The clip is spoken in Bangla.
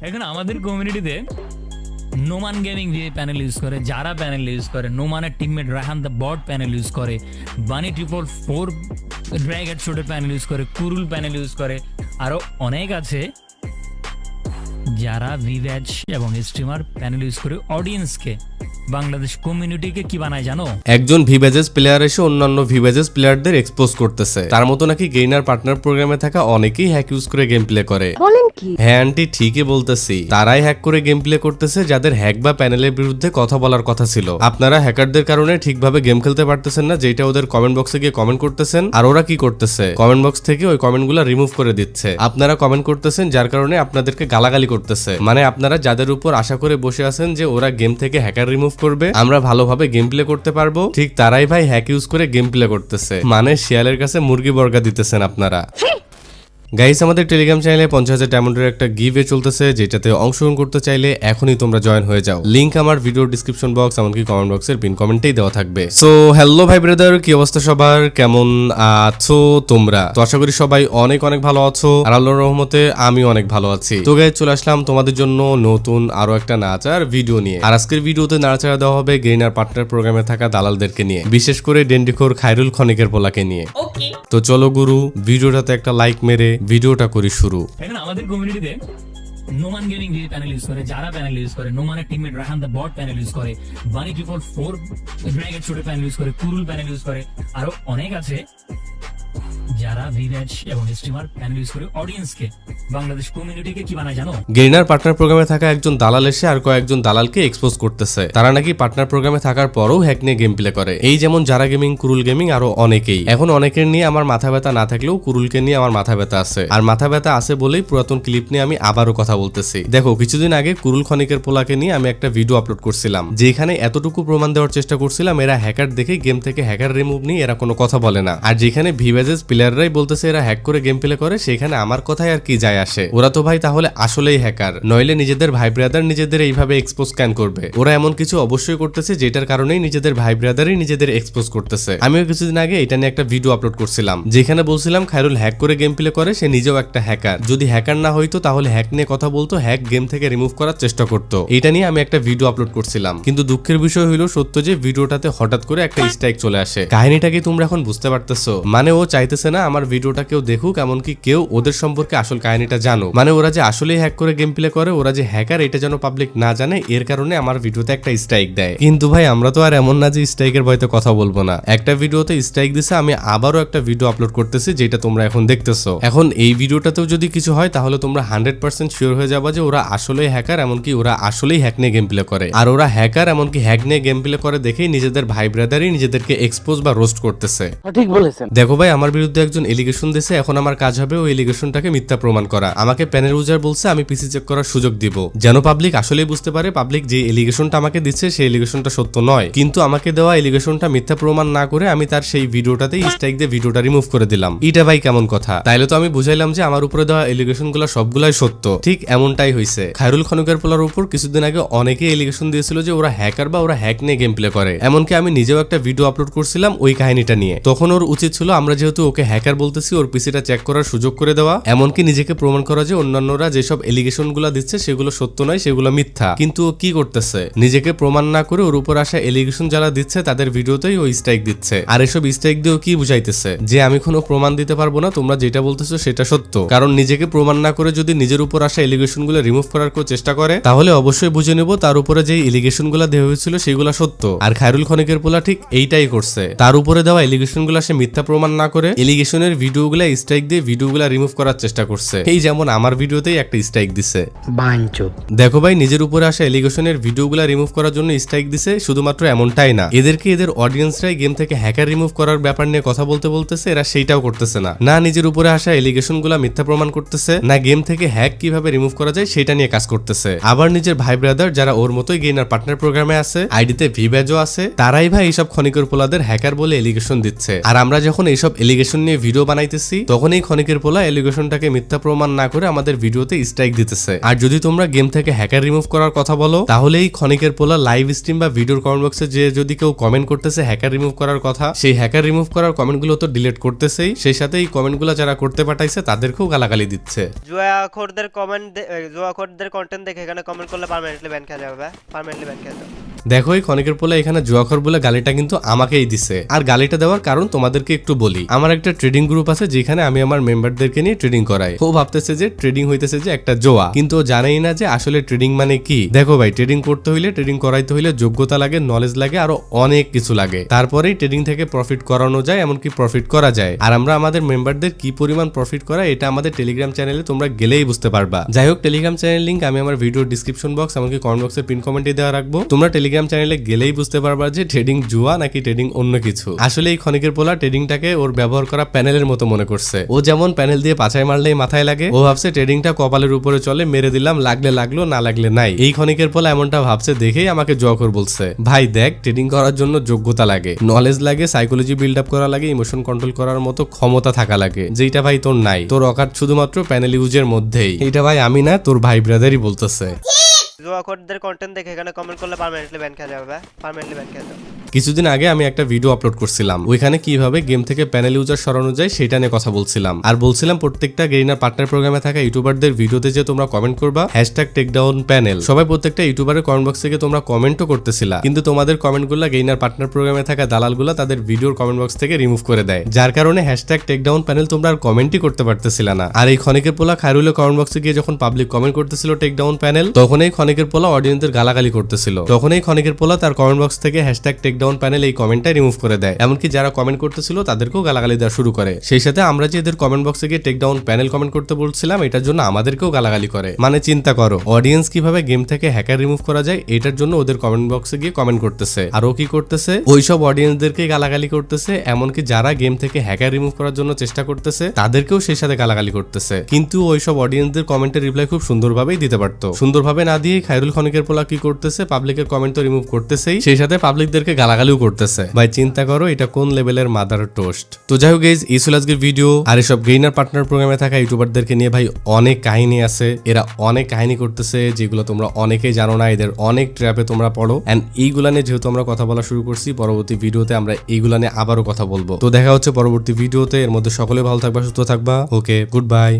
এখন আমাদের কমিউনিটিতে Noman gaming VI panel use করে, যারা প্যানেল ইউজ করে, নোমানের teammate Rahan the bot panel use করে, বানি 444 ড্র্যাগ হেডশটের প্যানেল ইউজ করে, কুরুল প্যানেল ইউজ করে, আরও অনেক আছে যারা ভিভ্যাজ এবং স্ট্রিমার প্যানেল ইউজ করে অডিয়েন্সকে, বাংলাদেশ কমিউনিটিকে কি বানায় জানো? একজন ভিভ্যাজেস প্লেয়ার এসে অন্যান্য ভিভ্যাজেস প্লেয়ারদের এক্সপোজ করতেছে। তার মতো নাকি গেইনার পার্টনার প্রোগ্রামে থাকা অনেকেই হ্যাক ইউজ করে গেম প্লে করে। বলেন কি? হ্যাঁ আন্টি, ঠিকই বলতেছি। তারাই হ্যাক করে গেম প্লে করতেছে যাদের হ্যাক বা প্যানেলের বিরুদ্ধে কথা বলার কথা ছিল। আপনারা হ্যাকারদের কারণে ঠিকভাবে গেম খেলতে পারতেছেন না, যেটা ওদের কমেন্ট বক্সে গিয়ে কমেন্ট করতেছেন। আর ওরা কি করতেছে, কমেন্ট বক্স থেকে ওই কমেন্টগুলো রিমুভ করে দিচ্ছে। আপনারা কমেন্ট করতেছেন যার কারণে আপনাদেরকে গালাগালি করতেছে। মানে আপনারা যাদের উপর আশা করে বসে আছেন যে ওরা গেম থেকে হ্যাকার রিমুভ করবে, আমরা ভালোভাবে গেম প্লে করতে পারবো, ঠিক তারাই ভাই হ্যাক ইউজ করে গেম প্লে করতেছে। মানে শিয়ালের কাছে মুরগি বর্গা দিতেছেন আপনারা। গাইস, আমাদের টেলিগ্রাম চ্যানেলে 50,000 ডায়মন্ডের একটা গিভওয়ে চলতেছে, যেটাতে অংশগ্রহণ করতে চাইলে এখনই তোমরা জয়েন হয়ে যাও। লিংক আমার ভিডিও ডিসক্রিপশন বক্স এমনকি কমেন্ট বক্সের পিন কমেন্টেই দেওয়া থাকবে। সো হ্যালো ভাই ব্রাদার, কি অবস্থা সবার, কেমন আছো তোমরা? তো আশা করি সবাই অনেক অনেক ভালো আছো, আর আল্লাহর রহমতে আমি অনেক ভালো আছি। তো গাইস, চলে আসলাম তোমাদের জন্য নতুন আরো একটা নাচার ভিডিও নিয়ে। আর আজকের ভিডিওতে নাচাড়া দেওয়া হবে গেইনার পার্টনার প্রোগ্রামে থাকা দালালদেরকে নিয়ে, বিশেষ করে ডেন্ডিখোর খায়রুল খনিকের পোলাকে নিয়ে। তো চলো গুরু, ভিডিওটাতে একটা লাইক মেরে ভিডিওটা করি শুরু। এখন আমাদের কমিউনিটিতে Noman gaming VI panel use করে, যারা প্যানেল ইউজ করে, নোমানের teammate Rahan the bot panel use করে, বানি 444 ড্র্যাগ হেডশটের প্যানেল ইউজ করে, কুরুল প্যানেল ইউজ করে, আরো অনেক আছে যারা ভিভ্যাজ এবং স্ট্রিমার প্যানেল ইউজ করে অডিয়েন্সকে, বাংলাদেশ কমিউনিটিকে কি বানায় জানো? গেইনার পার্টনার প্রোগ্রামে থাকা একজন দালাল এসে আর কয়েকজন দালালকে এক্সপোজ করতেছে। তারা নাকি পার্টনার প্রোগ্রামে থাকার পরও হ্যাক নিয়ে গেম প্লে করে। এই যেমন যারা গেমিং, কুরুল গেমিং, আরো অনেকেই। এখন অনেকের নিয়ে আমার মাথা ব্যথা না থাকলেও কুরুলকে নিয়ে আমার মাথা ব্যথা আছে। আর মাথা ব্যথা আছে বলেই পুরাতন ক্লিপ নিয়ে আমি আবারও কথা বলতেছি। দেখো, কিছুদিন আগে কুরুল খনিকের পোলাকে নিয়ে আমি একটা ভিডিও আপলোড করছিলাম, যেখানে এতটুকু প্রমাণ দেওয়ার চেষ্টা করছিলাম এরা হ্যাকার দেখে গেম থেকে হ্যাকার রিমুভ নিয়ে এরা কোনো কথা বলে না। আর যেখানে ভিভ্যাজেস প্লেয়াররাই বলতেছে এরা হ্যাক করে গেম প্লে করে, সেখানে আমার কথায় আর কি যায় আসে? ওরা তো ভাই তাহলে আসলেই হ্যাকার, নইলে নিজেদের ভাই ব্রাদার নিজেদের এইভাবে এক্সপোজ কেন করবে? ওরা এমন কিছু অবশ্যই করতেছে যেটার কারণেই নিজেদের ভাই ব্রাদারই নিজেদের এক্সপোজ করতেছে। আমিও কিছুদিন আগে এটা নিয়ে একটা ভিডিও আপলোড করছিলাম, যেখানে বলছিলাম খায়রুল হ্যাক করে গেম প্লে করে, সে নিজেও একটা হ্যাকার। যদি হ্যাকার না হইতো তাহলে হ্যাক নিয়ে কথা বলতো, হ্যাক গেম থেকে রিমুভ করার চেষ্টা করতো। এটা নিয়ে আমি একটা ভিডিও আপলোড করছিলাম, কিন্তু দুঃখের বিষয় হইলো সত্য যে ভিডিওটাতে হঠাৎ করে একটা স্ট্রাইক চলে আসে। কাহিনীটা কি তোমরা এখন বুঝতে পারতেছো? মানে ও চাইতেছে না আমার ভিডিওটা কেউ দেখুক, এমনকি কেউ ওদের সম্পর্কে আসল কাহিনীটা জানো। মানে ওরা যে আসলেই হ্যাক করে গেম প্লে করে, ওরা যে হ্যাকার এটা যেন পাবলিক না জানে, এর কারণে আমার ভিডিওতে একটা স্ট্রাইক দেয়। কিন্তু ভাই আমরা তো আর এমন না যে স্ট্রাইকের ভয়তে কথা বলবো না। একটা ভিডিওতে স্ট্রাইক দিছে, আমি আবারও একটা ভিডিও আপলোড করতেছি, যেটা তোমরা এখন দেখতেছো। এখন এই ভিডিওটাতেও যদি কিছু হয় তাহলে তোমরা 100% শিওর হয়ে যাবা যে ওরা আসলেই হ্যাকার, এমনকি ওরা আসলেই হ্যাক নিয়ে গেম প্লে করে। আর ওরা হ্যাকার এমনকি হ্যাক নিয়ে গেম প্লে করে দেখেই নিজেদের ভাই ব্রাদারই নিজেদেরকে এক্সপোজ বা রোস্ট করতেছে। ঠিক বলেছেন। দেখো ভাই, আমার বিরুদ্ধে একজন এলিগেশন দিয়েছে, এখন আমার কাজ হবে ওই এলিগেশনটাকে মিথ্যা প্রমাণ করা। আমাকে প্যানেল ইউজার বলছে আমি পিসি চেক করার সুযোগ দিব, যেন পাবলিক আসলেই বুঝতে পারে পাবলিক যে এলিগেশনটা আমাকে দিচ্ছে সেই এলিগেশনটা সত্য নয়। কিন্তু আমাকে দেওয়া এলিগেশনটা মিথ্যা প্রমাণ না করে আমি তার সেই ভিডিওটাতেই স্ট্রাইক দিয়ে ভিডিওটা রিমুভ করে দিলাম। এটা ভাই কেমন কথা? তাইলে তো আমি বুঝাইলাম যে আমার উপরে দেওয়া এলিগেশন গুলো সবগুলাই সত্য। ঠিক এমনটাই হয়েছে। খায়রুল খনিকের পোলার উপর কিছুদিন আগে অনেকে এলিগেশন দিয়েছিল যে ওরা হ্যাকার বা ওরা হ্যাক নিয়ে গেম প্লে করে। এমনকি আমি নিজেও একটা ভিডিও আপলোড করছিলাম ওই কাহিনীটা নিয়ে। তখন ওর উচিত ছিল আমরা যেহেতু ওকে হ্যাকার বলতেছি, ওর পিসিটা চেক করার সুযোগ করে দেওয়া, এমনকি নিজেকে প্রমাণ করা যে অন্যান্যরা যেসব এলিগেশন গুলা দিচ্ছে সেগুলো সত্য নয়, সেগুলো মিথ্যা। কিন্তু ও কি করতেছে? নিজেকে প্রমাণ না করে ওর উপর আসা এলিগেশন যারা দিচ্ছে তাদের ভিডিওতেই ওই স্ট্রাইক দিচ্ছে। আর এসব স্ট্রাইক দিয়েও কি বুঝাইতেছে যে আমি কোনো প্রমাণ দিতে পারবো না, তোমরা যেটা বলতেছো সেটা সত্য। কারণ নিজেকে প্রমাণ না করে যদি নিজের উপর আসা এলিগেশন গুলো রিমুভ করার কেউ চেষ্টা করে, তাহলে অবশ্যই বুঝে নেব তার উপরে যে এলিগেশন গুলা দেওয়া হয়েছিল সেগুলো সত্য। আর খায়রুল খনিকের পোলা ঠিক এইটাই করছে। তার উপরে দেওয়া এলিগেশন গুলা সে মিথ্যা প্রমাণ না করে এলিগেশনের ভিডিও গুলা স্ট্রাইক দিয়ে ভিডিও গুলা রিমুভ করার চেষ্টা করছে। এই যেমন আমার ভিডিওতেই একটা স্ট্রাইক দিছে। দেখো ভাই, নিজের উপরে আসা এলিগেশনের ভিডিওগুলা রিমুভ করার জন্য স্ট্রাইক দিছে, শুধুমাত্র এমনটাই না, এদেরকে এদের অডিয়েন্সরাই গেম থেকে হ্যাকার রিমুভ করার ব্যাপার নিয়ে কথা বলতেছে, এরা সেইটাও করতেছে না। না নিজের উপরে আসা এলিগেশন গুলা মিথ্যা প্রমাণ করতেছে, না গেম থেকে হ্যাক কিভাবে রিমুভ করা যায় সেটা নিয়ে কাজ করতেছে। আবার নিজের ভাই ব্রাদার যারা ওর মতোই গেইনার পার্টনার প্রোগ্রামে আছে, আইডিতে ভিভ্যাজও আছে, তারাই ভাই এইসব খনিকের পোলাদের হ্যাকার বলে এলিগেশন দিচ্ছে। আর আমরা যখন এইসব এলিগেশন নিয়ে ভিডিও বানাইতেছি, তখন এই খনিকের পোলা এলিগেশনটাকে মিথ্যা প্রমাণ প্রমাণ না করে আমাদের ভিডিওতে স্ট্রাইক দিতেছে। আর যদি তোমরা গেম থেকে হ্যাকার রিমুভ করার কথা বলো, তাহলে এই ক্ষণিকের পোলা লাইভ স্ট্রিম বা ভিডিওর কমেন্ট বক্সে যে যদি কেউ কমেন্ট করতেছে হ্যাকার রিমুভ করার কথা, সেই হ্যাকার রিমুভ করার কমেন্টগুলো তো ডিলিট করতেছেই, সেই সাথে এই কমেন্টগুলো যারা করতে পাঠাইছে তাদেরকেও গালাগালি দিচ্ছে। জুয়াখোরদের কন্টেন্ট দেখে এখানে কমেন্ট করলে পার্মানেন্টলি ব্যান খেয়ে যাবে, পার্মানেন্টলি ব্যান খেয়ে যাবে। দেখো এই ক্ষণিকের পোলা এখানে জুয়াখোর বলে গালিটা কিন্তু আমাকেই দিছে। আর গালিটা দেওয়ার কারণ তোমাদেরকে একটু বলি। আমার একটা ট্রেডিং গ্রুপ আছে যেখানে আমি আমার মেম্বারদেরকে নিয়ে ট্রেডিং করাই। ও ভাবতেছে যে ট্রেডিং হইতেছে যে একটা জোয়া, কিন্তু ও জানেই না যে আসলে ট্রেডিং মানে কি। দেখো ভাই, ট্রেডিং করতে হইলে, ট্রেডিং করাইতে হইলে যোগ্যতা লাগে, নলেজ লাগে, আরো অনেক কিছু লাগে। তারপরেই ট্রেডিং থেকে প্রফিট করানো যায়, এমনকি প্রফিট করা যায়। আর আমরা আমাদের মেম্বারদের কি পরিমাণ প্রফিট করা, এটা আমাদের টেলিগ্রাম চ্যানেলে তোমরা গেলেই বুঝতে পারবা। যাই হোক, টেলিগ্রাম চ্যানেল লিংক আমি আমার ভিডিও ডিসক্রিপশন বক্স এমনকি কমেন্ট বক্সে পিন কমেন্টে দেওয়া রাখবো। তোমরা টেলিগ্রাম চ্যানেলে গেলেই বুঝতে পারবা যে ট্রেডিং জুয়া নাকি ট্রেডিং অন্য কিছু। আসলে এই ক্ষণিকের পোলা ট্রেডিংটাকে ওর ব্যবহার করা প্যানেলের মতো মনে করছে। ও যেমন প্যানেল দিয়ে পাছায় মারলেই মাথায় লাগে, ও ভাবছে ট্রেডিংটা কপালের উপরে চলে, মেরে দিলাম, লাগলে লাগলো, না লাগলে নাই। এই ক্ষণিকের পোলা এমনটা ভাবছে দেখেই আমাকে জোয়াখোর বলছে। ভাই দেখ, ট্রেডিং করার জন্য যোগ্যতা লাগে, নলেজ লাগে, সাইকোলজি বিল্ড আপ করা লাগে, ইমোশন কন্ট্রোল করার মতো ক্ষমতা থাকা লাগে, যেটা ভাই তোর নাই। তোর অকাত শুধুমাত্র প্যানেল ইউজের মধ্যেই। এটা ভাই আমি না, তোর ভাই ব্রাদারই বলতেছে। জুয়াখোরদের কন্টেন্ট দেখে এখানে কমেন্ট করলে পার্মানেন্টলি ব্যান খেয়ে যাবে, পার্মানেন্টলি ব্যান খেয়ে যাবে। কিছুদিন আগে আমি একটা ভিডিও আপলোড করছিলাম, ওইখানে কিভাবে গেম থেকে প্যানেল ইউজার সরানো যায় সেটা নিয়ে কথা বলছিলাম। আর বলছিলাম প্রত্যেকটা গেইনার পার্টনার প্রোগ্রামে থাকা ইউটিউবারদের ভিডিওতে যে তোমরা কমেন্ট করবা টেকডাউন প্যানেল, সবাই প্রত্যেকটা ইউটিউবারের কমেন্ট বক্স থেকে তোমরা কমেন্টও করতেছিলা, কিন্তু তোমাদের কমেন্টগুলো গেইনার পার্টনার প্রোগ্রামে থাকা দালালগুলো তাদের ভিডিওর কমেন্ট বক্স থেকে রিমুভ করে দেয়, যার কারণে টেকডাউন প্যানেল তোমরা আর কমেন্টই করতে পারতেছিলা না। আর এই ক্ষণিকের পোলা খায়রুলের কমেন্ট বক্সে গিয়ে যখন পাবলিক কমেন্ট করতেছিল টেকডাউন প্যানেল, তখন এই ক্ষণিকের পোলা অডিয়েন্সদের গালাগালি করতেছিল। তখন এই ক্ষণিকের পোলা তার কমেন্ট বক্স থেকে টেকডাউন প্যানেল এই কমেন্টটা রিমুভ করে দেয়, এমনকি যারা কমেন্ট করতেছিল তাদেরকেও গালাগালি দেওয়া শুরু করে। সেই সাথে আমরা যে এদের কমেন্ট বক্সে গিয়ে টেকডাউন প্যানেল কমেন্ট করতে বলছিলাম, এটার জন্য আমাদেরকেও গালাগালি করে। মানে চিন্তা করো, অডিয়েন্স কিভাবে গেম থেকে হ্যাকার রিমুভ করা যায় এটার জন্য ওদের কমেন্ট বক্সে গিয়ে কমেন্ট করতেছে। আর ও কি করতেছে, ওইসব অডিয়েন্সদেরকে গালাগালি করতেছে, এমনকি যারা গেম থেকে হ্যাকার রিমুভ করার জন্য চেষ্টা করতেছে তাদেরকেও সেই সাথে গালাগালি করতেছে। কিন্তু ওইসব অডিয়েন্সদের কমেন্টের রিপ্লাই খুব সুন্দরভাবেই দিতে পারতো। সুন্দরভাবে না দিয়ে খায়রুল ক্ষণিকের পোলা কি করতেছে, পাবলিকের কমেন্ট তো রিমুভ করতেছেই, সেই সাথে পাবলিকদেরকে গালাগালিও করতেছে। ভাই চিন্তা করো এটা কোন লেভেলের মাদার টোস্ট। তো যাই হোক গাইস, এই ছিল আজকের ভিডিও। আর এসব গেইনার পার্টনার প্রোগ্রামে থাকা ইউটিউবারদেরকে নিয়ে ভাই অনেক কাহিনী আছে, এরা অনেক কাহিনী করতেছে যেগুলো তোমরা অনেকেই জানো না, এদের অনেক ট্র্যাপে তোমরা পড়ো। এন্ড এইগুলা নিয়ে যেহেতু আমরা কথা বলা শুরু করছি, পরবর্তী ভিডিওতে আমরা এইগুলা নিয়ে আবারও কথা বলবো। তো দেখা হচ্ছে পরবর্তী ভিডিওতে। এর মধ্যে সকলে ভালো থাকবা, সুস্থ থাকবা। ওকে, গুড বাই।